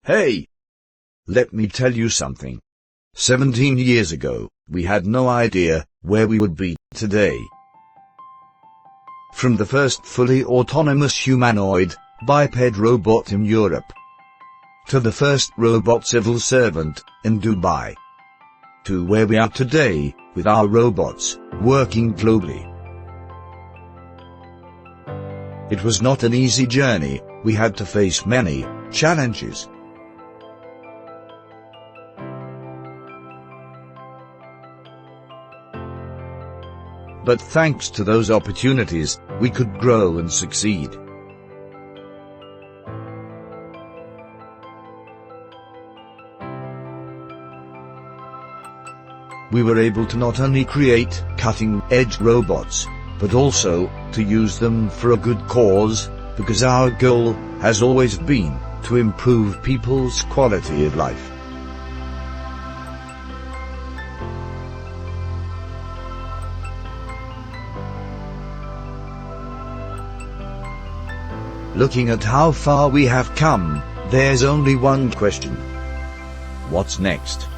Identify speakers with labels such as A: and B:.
A: Hey! Let me tell you something. 17 years ago, we had no idea where we would be today. From the first fully autonomous humanoid, biped robot in Europe, to the first robot civil servant in Dubai, to where we are today, with our robots working globally. It was not an easy journey. We had to face many challenges. But thanks to those opportunities, we could grow and succeed. We were able to not only create cutting-edge robots, but also to use them for a good cause, because our goal has always been to improve people's quality of life. Looking at how far we have come, there's only one question. What's next?